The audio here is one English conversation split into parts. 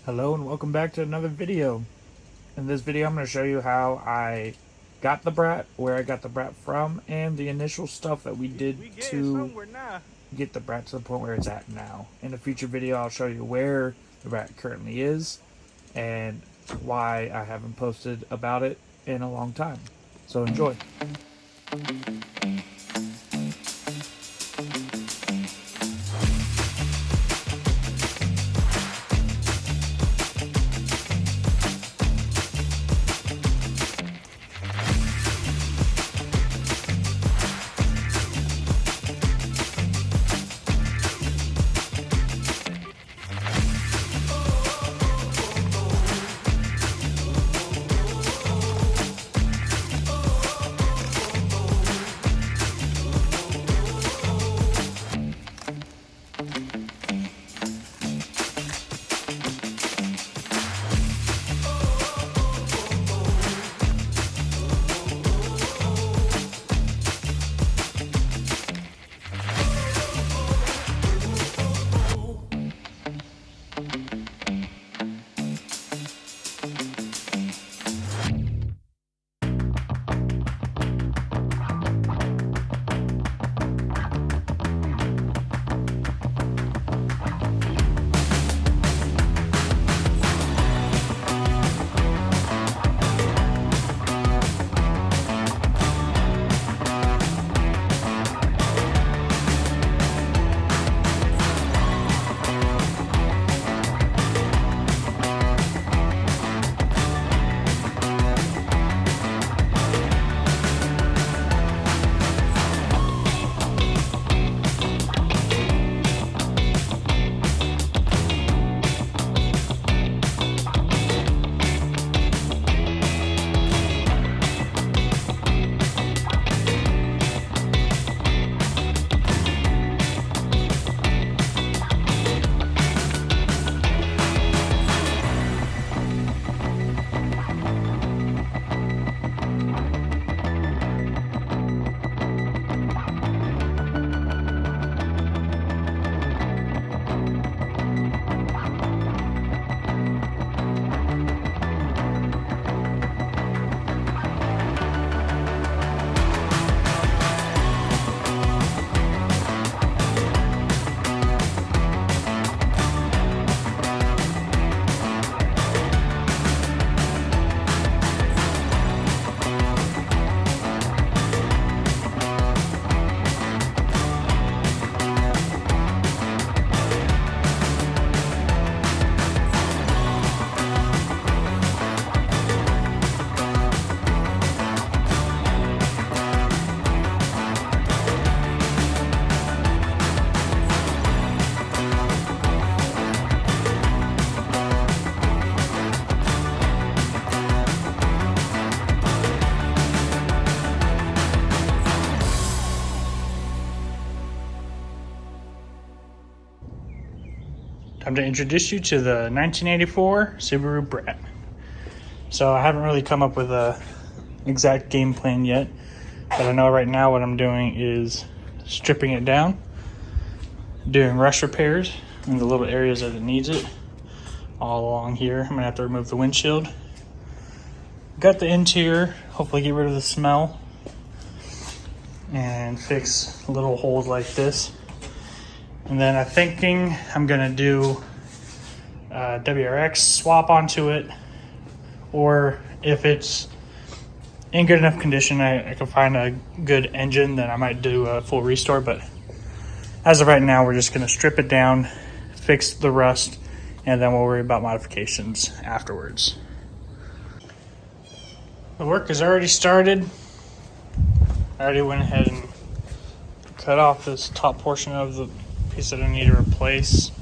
Hello and welcome back to another video. In this video I'm going to show you how I got the Brat, where I got the Brat from, and the initial stuff that we did to get the Brat to the point where it's at now. In a future video I'll show you where the Brat currently is and why I haven't posted about it in a long time. So enjoy. Time to introduce you to the 1984 Subaru Brat. So I haven't really come up with a exact game plan yet, but I know right now what I'm doing is stripping it down, doing rush repairs in the little areas that it needs it. All along here, I'm gonna have to remove the windshield. Got the interior, hopefully get rid of the smell, and fix little holes like this. And then I'm thinking I'm gonna do WRX swap onto it, or if it's in good enough condition, I can find a good engine, then I might do a full restore. But as of right now, we're just gonna strip it down, fix the rust, and then we'll worry about modifications afterwards. The work has already started. I already went ahead and cut off this top portion of the piece that I need to replace.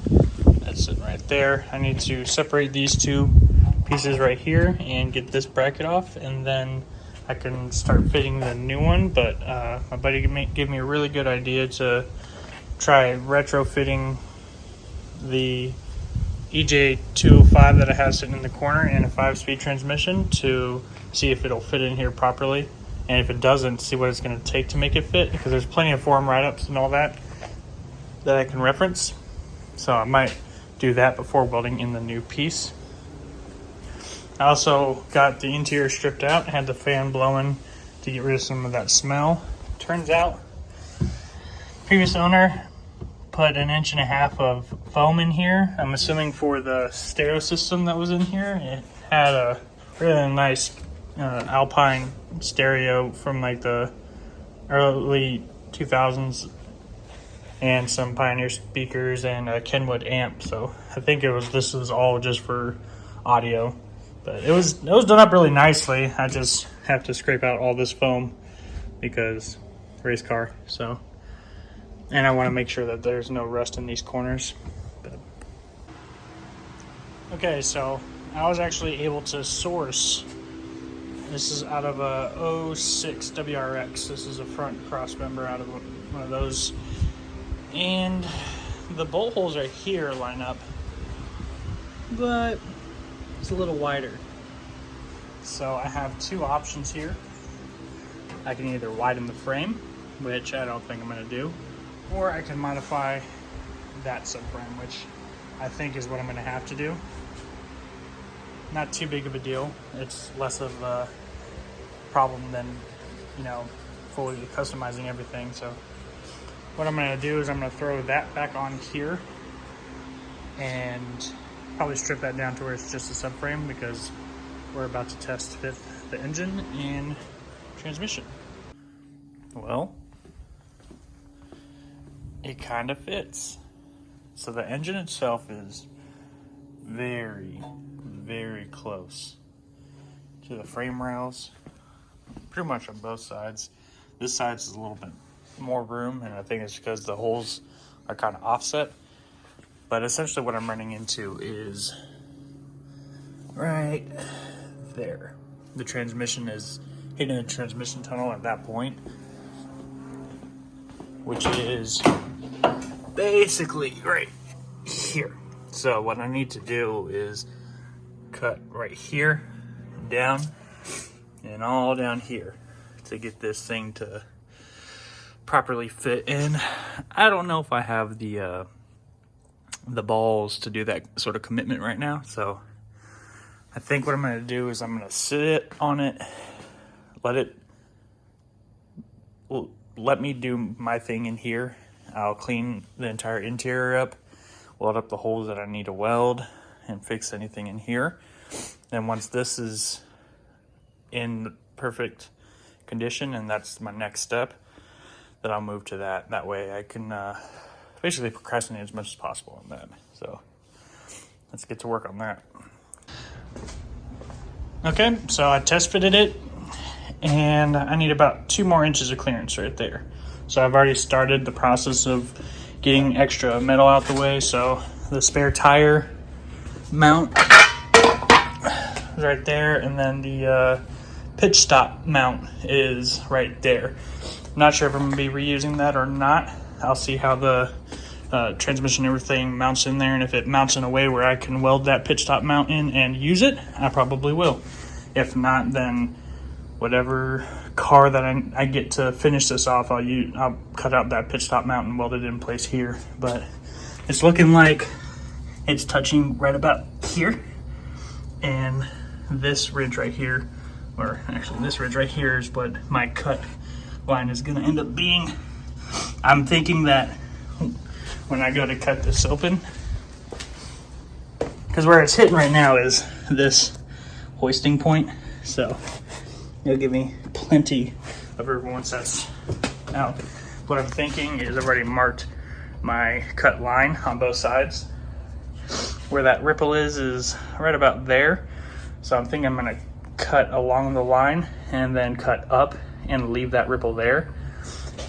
That's it right there. I need to separate these two pieces right here and get this bracket off, and then I can start fitting the new one. But my buddy gave me a really good idea to try retrofitting the EJ205 that I have sitting in the corner and a 5-speed transmission to see if it'll fit in here properly, and if it doesn't, see what it's going to take to make it fit, because there's plenty of forum write-ups and all that I can reference. So I might do that before welding in the new piece. I also got the interior stripped out, had the fan blowing to get rid of some of that smell. Turns out, previous owner put 1.5 inches of foam in here. I'm assuming for the stereo system that was in here. It had a really nice Alpine stereo from like the early 2000s, and some Pioneer speakers and a Kenwood amp. So I think this was all just for audio, but it was done up really nicely. I just have to scrape out all this foam because race car. So, and I want to make sure that there's no rust in these corners. But, okay, so I was actually able to source. This is out of a 06 WRX. This is a front cross member out of one of those. And the bolt holes right here line up, but it's a little wider. So I have two options here. I can either widen the frame, which I don't think I'm going to do, or I can modify that subframe, which I think is what I'm going to have to do. Not too big of a deal. It's less of a problem than, fully customizing everything. So what I'm going to do is I'm going to throw that back on here and probably strip that down to where it's just a subframe, because we're about to test fit the engine and transmission. Well, it kind of fits. So the engine itself is very, very close to the frame rails, pretty much on both sides. This side's a little bit more room, and I think it's because the holes are kind of offset. But essentially what I'm running into is right there. The transmission is hitting a transmission tunnel at that point, which is basically right here. So what I need to do is cut right here down and all down here to get this thing to properly fit in. I don't know if I have the balls to do that sort of commitment right now, so I think what I'm going to do is I'm going to sit on it, let me do my thing in here. I'll clean the entire interior up, weld up the holes that I need to weld, and fix anything in here. And once this is in perfect condition, and that's my next step, then I'll move to that. That way I can basically procrastinate as much as possible on that. So let's get to work on that. Okay, so I test fitted it, and I need about 2 more inches of clearance right there. So I've already started the process of getting extra metal out the way. So the spare tire mount is right there, and then the pitch stop mount is right there. I'm not sure if I'm going to be reusing that or not. I'll see how the transmission and everything mounts in there, and if it mounts in a way where I can weld that pitch stop mount in and use it, I probably will. If not, then whatever car that I get to finish this off, I'll cut out that pitch stop mount and weld it in place here. But it's looking like it's touching right about here, and this ridge right here, or actually this ridge right here, is what my cut line is going to end up being. I'm thinking that when I go to cut this open, because where it's hitting right now is this hoisting point, so it'll give me plenty of room once that's out. What I'm thinking is I've already marked my cut line on both sides. Where that ripple is right about there. So I'm thinking I'm going to cut along the line and then cut up and leave that ripple there.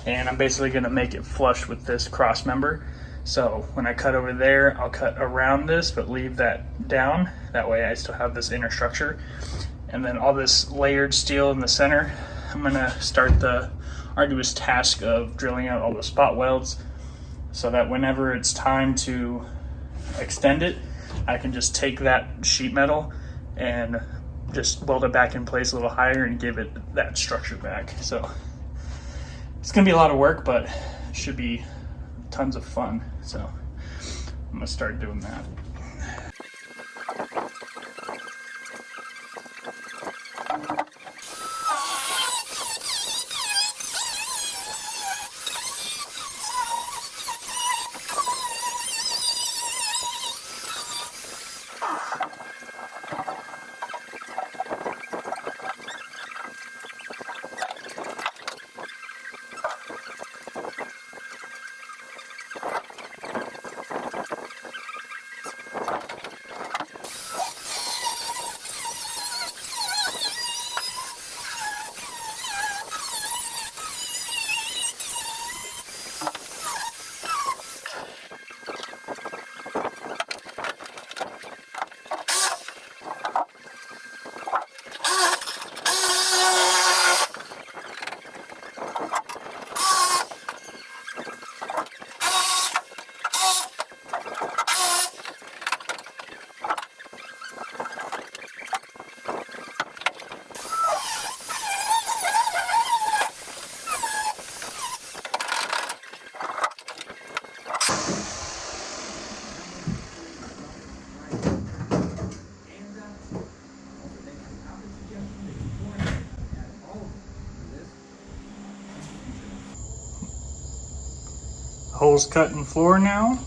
And I'm basically going to make it flush with this cross member. So when I cut over there, I'll cut around this but leave that down. That way I still have this inner structure. And then all this layered steel in the center, I'm going to start the arduous task of drilling out all the spot welds so that whenever it's time to extend it, I can just take that sheet metal and just weld it back in place a little higher and give it that structure back. So it's gonna be a lot of work, but it should be tons of fun. So I'm gonna start doing that. Holes cut in floor now.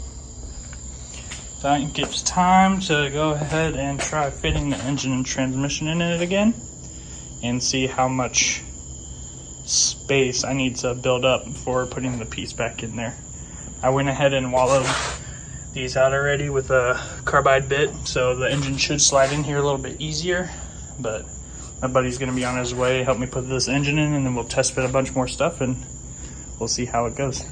That gives time to go ahead and try fitting the engine and transmission in it again and see how much space I need to build up before putting the piece back in there. I went ahead and wallowed these out already with a carbide bit, so the engine should slide in here a little bit easier, but my buddy's gonna be on his way to help me put this engine in, and then we'll test fit a bunch more stuff and we'll see how it goes.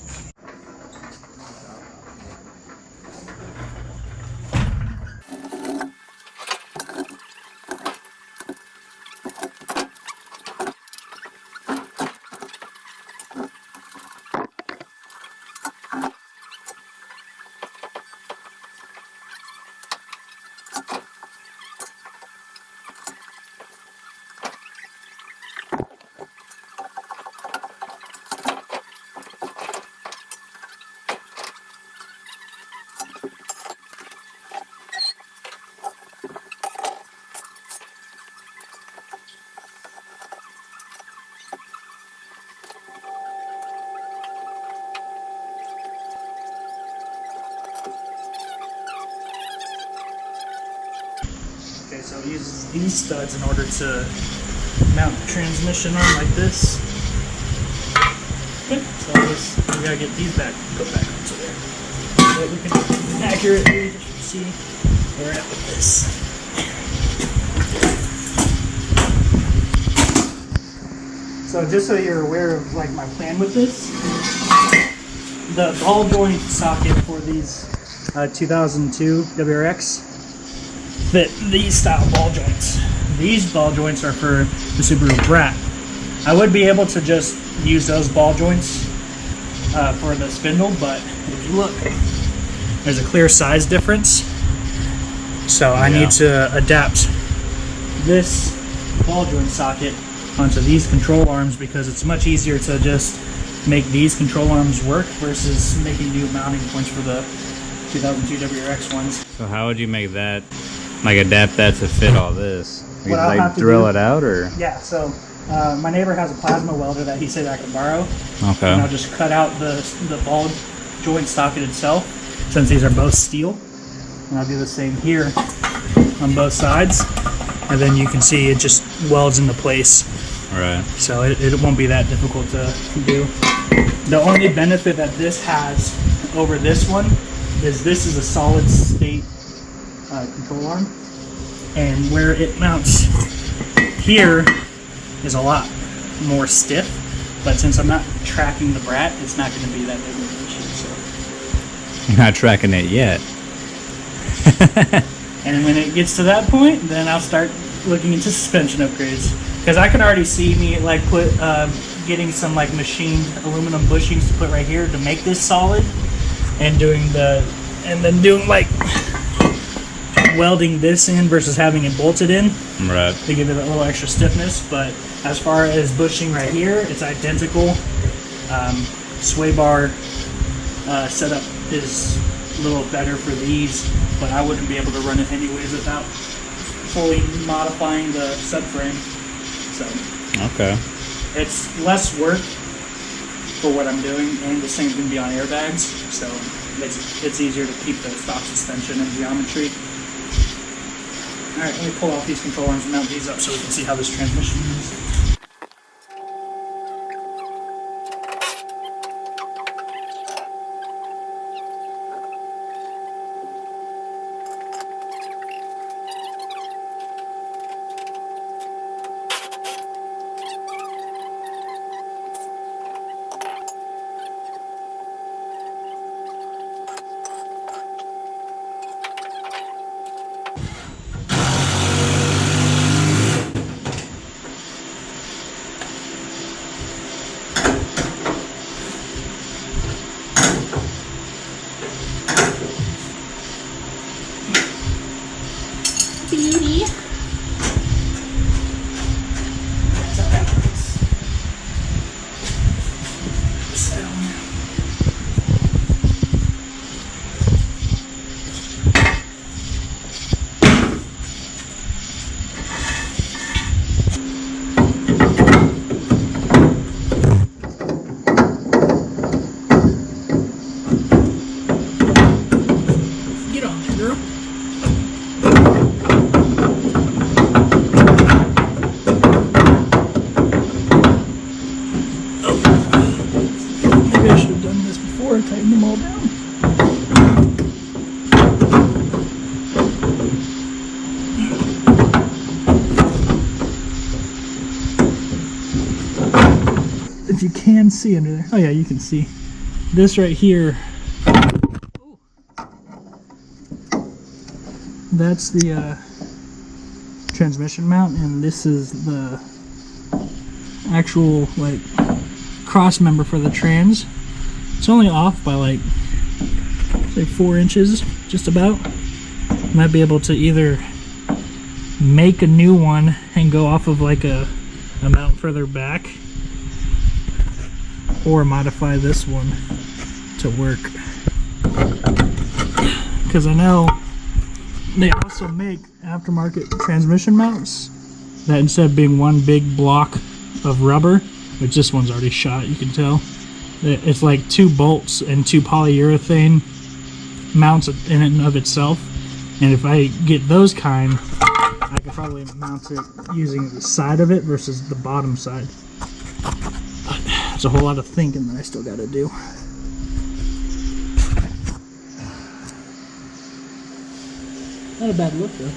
Okay, so I use these studs in order to mount the transmission on like this. Okay, so we gotta get these back, go back onto there. So we can accurately see where we're at with this. So just so you're aware of like my plan with this, the ball joint socket for these 2002 WRX fit these style ball joints. These ball joints are for the Subaru Brat. I would be able to just use those ball joints for the spindle, but if you look, there's a clear size difference. So I need to adapt this ball joint socket onto these control arms because it's much easier to just make these control arms work versus making new mounting points for the 2002 WRX ones. So how would you make that, like adapt that to fit all this? You What I'll like have to drill do- it out, or? Yeah, so my neighbor has a plasma welder that he said I could borrow. Okay. And I'll just cut out the ball joint socket itself, since these are both steel. And I'll do the same here on both sides. And then you can see it just welds into place. Right. So it won't be that difficult to do. The only benefit that this has over this one is this is a solid state control arm. And where it mounts here is a lot more stiff. But since I'm not tracking the Brat, it's not going to be that big of an issue. So. You're not tracking it yet. And when it gets to that point, then I'll start looking into suspension upgrades. Because I can already see me like getting some like machined aluminum bushings to put right here to make this solid, and then doing like welding this in versus having it bolted in. Right. To give it a little extra stiffness. But as far as bushing right here, it's identical. Sway bar setup is a little better for these, but I wouldn't be able to run it anyways without fully modifying the subframe. So Okay. it's less work for what I'm doing, and this thing's gonna be on airbags, so it's easier to keep the stock suspension and geometry. All right, let me pull off these control arms and mount these up so we can see how this transmission moves. Beauty. That's how that works. Set on there. Get on there, girl. Maybe I should have done this before I tightened them all down. If you can see under there. Oh yeah, you can see. This right here. That's the transmission mount, and this is the actual like cross member for the trans. It's only off by like say 4 inches, just about. Might be able to either make a new one and go off of like a mount further back, or modify this one to work. Because I know they also make aftermarket transmission mounts that instead of being one big block of rubber, which this one's already shot, you can tell, it's like 2 bolts and 2 polyurethane mounts in and of itself. And if I get those kind, I could probably mount it using the side of it versus the bottom side. But it's a whole lot of thinking that I still got to do. Not a bad look though.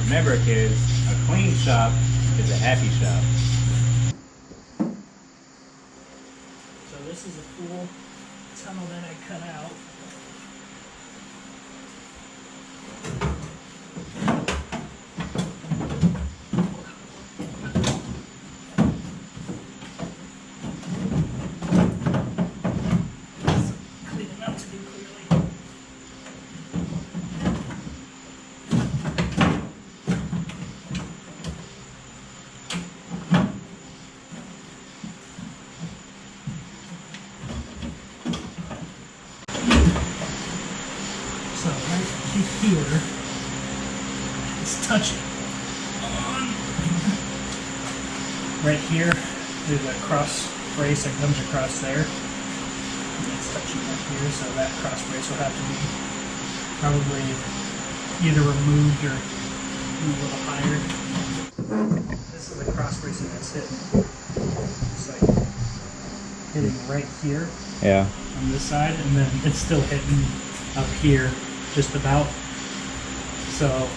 Remember, kids, a clean shop is a happy shop. So this is a full tunnel that I cut out. Clean it up to do clearly. So right here, it's touching on. Right here, there's a cross brace that comes across there. And it's touching up here, so that cross brace will have to be probably either removed or moved a little higher. This is the cross bracing that's hitting. It's like hitting right here Yeah. on this side, and then it's still hitting up here just about. So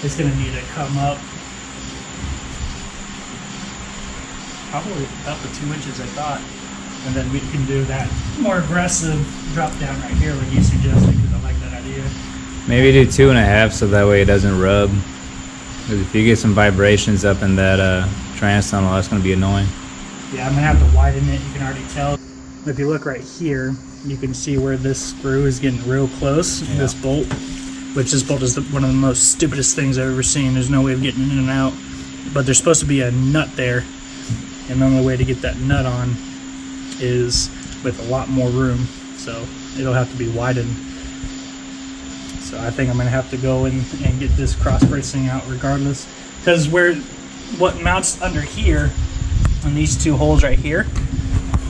it's gonna need to come up probably about the 2 inches I thought, and then we can do that more aggressive drop down right here like you suggested, because I like that idea. Maybe do 2.5 so that way it doesn't rub. 'Cause if you get some vibrations up in that transom. That's gonna be annoying. Yeah, I'm gonna have to widen it. You can already tell. If you look right here, you can see where this screw is getting real close. Yeah. This bolt, which this bolt is one of the most stupidest things I've ever seen. There's no way of getting in and out. But there's supposed to be a nut there, and the only way to get that nut on is with a lot more room. So it'll have to be widened. So I think I'm gonna have to go and get this cross bracing out regardless, because what mounts under here on these two holes right here,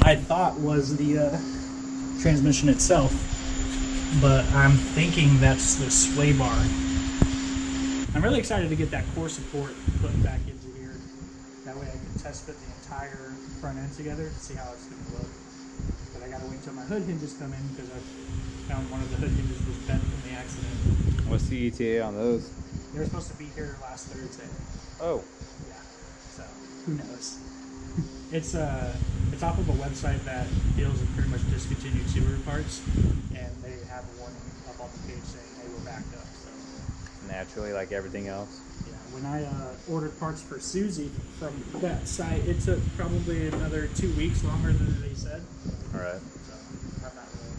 I thought was the transmission itself, but I'm thinking that's the sway bar. I'm really excited to get that core support put back into here. That way I can test fit the entire front end together to see how it's going to look. But I gotta wait until my hood hinges come in, because I found one of the hood hinges was bent from the accident. What's the ETA on those? They were supposed to be here last Thursday. Oh. Yeah. So who knows? It's off of a website that deals in pretty much discontinued Subaru parts, and they have a warning up on the page saying, hey, we're backed up. So Naturally, like everything else. yeah, when I ordered parts for Susie from that site, it took probably another 2 weeks longer than they said. All right. So I'm not really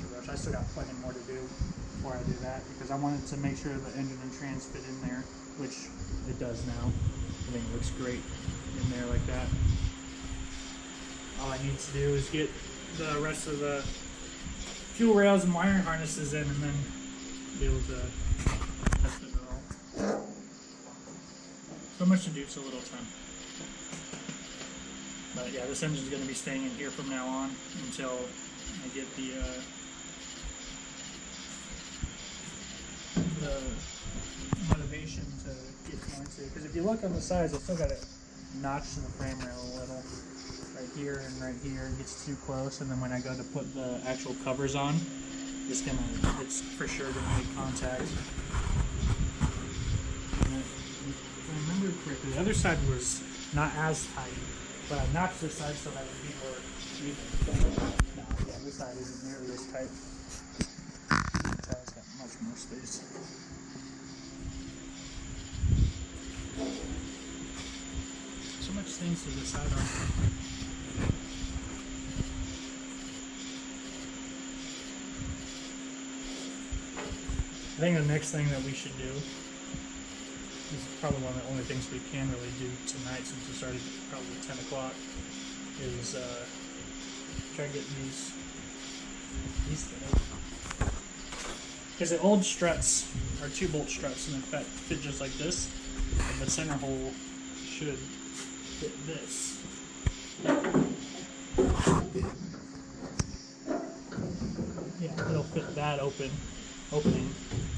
in a rush. I still got plenty more to do before I do that, because I wanted to make sure the engine and trans fit in there, which it does now. I think it looks great in there like that. All I need to do is get the rest of the fuel rails and wiring harnesses in, and then be able to test it all. So much to do, so little time. But yeah, this engine's going to be staying in here from now on until I get the motivation to get going to. Because if you look on the sides, I still got a notch in the frame rail a little. Right here and right here, it gets too close, and then when I go to put the actual covers on, it's for sure gonna make contact. And if I remember correctly, the other side was not as tight, but I notched this side so that it would be more even. No, yeah, this side isn't nearly as tight. This side's got much more space. So much things to decide on. I think the next thing that we should do, this is probably one of the only things we can really do tonight, since we started probably 10 o'clock, is try getting these things. Because the old struts are 2-bolt struts, and in fact fit just like this, and the center hole should fit this. Yeah, it'll fit that opening.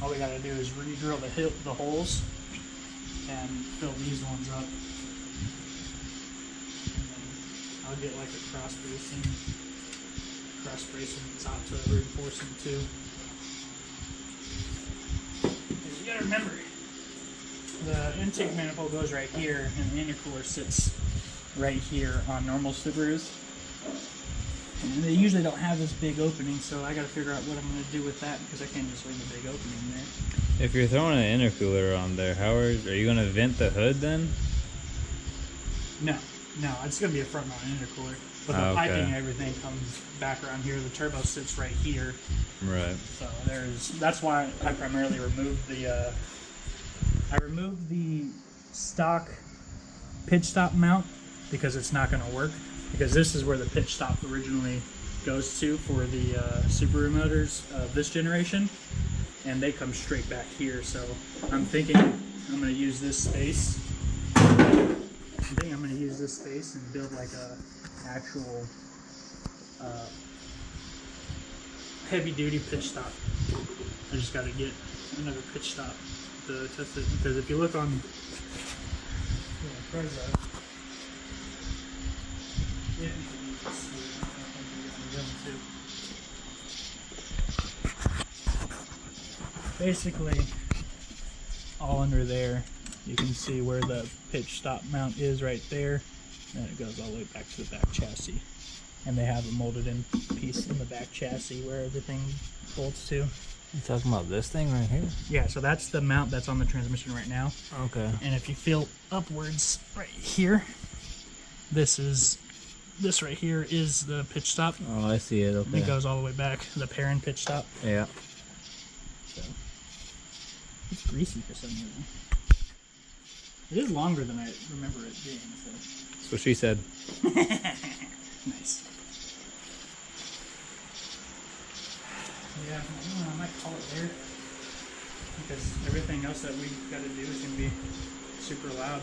All we gotta do is re-drill the holes and fill these ones up. And then I'll get like a cross bracing top to reinforce them too. Because you gotta remember, the intake manifold goes right here, and the intercooler sits right here on normal Subarus. And they usually don't have this big opening, so I gotta figure out what I'm gonna do with that, because I can't just leave a big opening there. If you're throwing an intercooler on there, how are you gonna vent the hood then? No, it's gonna be a front mount intercooler. But the piping and everything comes back around here. The turbo sits right here. Right. So that's why I primarily removed the stock pitch stop mount, because it's not gonna work. Because this is where the pitch stop originally goes to for the Subaru motors of this generation, and they come straight back here. So I'm thinking I'm going to use this space. And build like a actual heavy-duty pitch stop. I just got to get another pitch stop to test it, because if you look on Preza. Basically, all under there, you can see where the pitch stop mount is right there, and it goes all the way back to the back chassis. And they have a molded in piece in the back chassis where everything bolts to. You talking about this thing right here? Yeah, so that's the mount that's on the transmission right now. Okay. And if you feel upwards right here, this right here is the pitch stop. Oh, I see it. Okay. It goes all the way back, the parent pitch stop. Yeah. So it's greasy for some reason. It is longer than I remember it being. So. That's what she said. Nice. Yeah, I don't know, I might call it there because everything else that we've got to do is going to be super loud.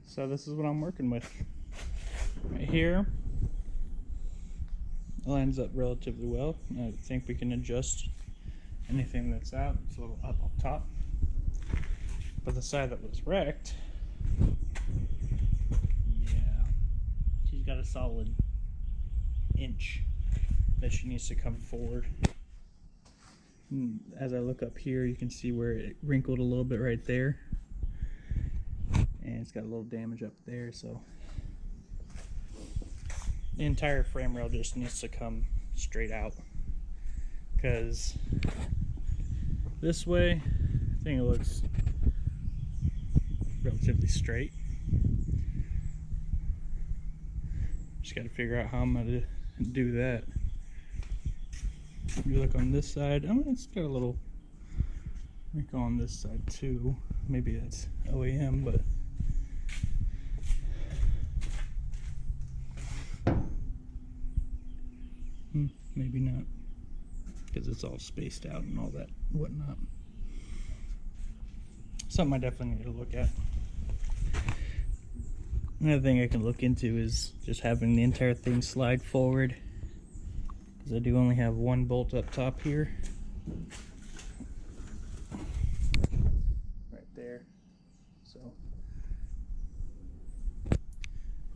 So this is what I'm working with. Right here, it lines up relatively well. I think we can adjust anything that's out. It's a little up top. But the side that was wrecked, yeah, she's got a solid inch that she needs to come forward. And as I look up here, you can see where it wrinkled a little bit right there. And it's got a little damage up there, so the entire frame rail just needs to come straight out, because this way I think it looks relatively straight. Just got to figure out how I'm going to do that. If you look on this side, oh, it's got a little wrinkle on this side too. Maybe that's OEM, but maybe not, because it's all spaced out and all that whatnot. Something I definitely need to look at. Another thing I can look into is just having the entire thing slide forward, because I do only have one bolt up top here. Right there. So, but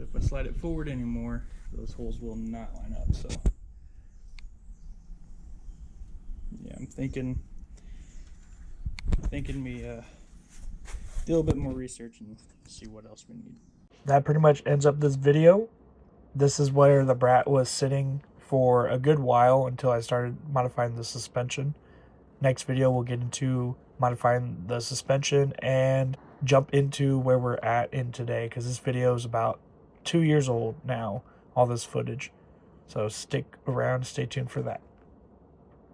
if I slide it forward anymore, those holes will not line up. So yeah, I'm thinking me do a little bit more research and see what else we need. That pretty much ends up this video. This is where the Brat was sitting for a good while until I started modifying the suspension. Next video we'll get into modifying the suspension and jump into where we're at in today, because this video is about 2 years old now, all this footage. So stick around, stay tuned for that.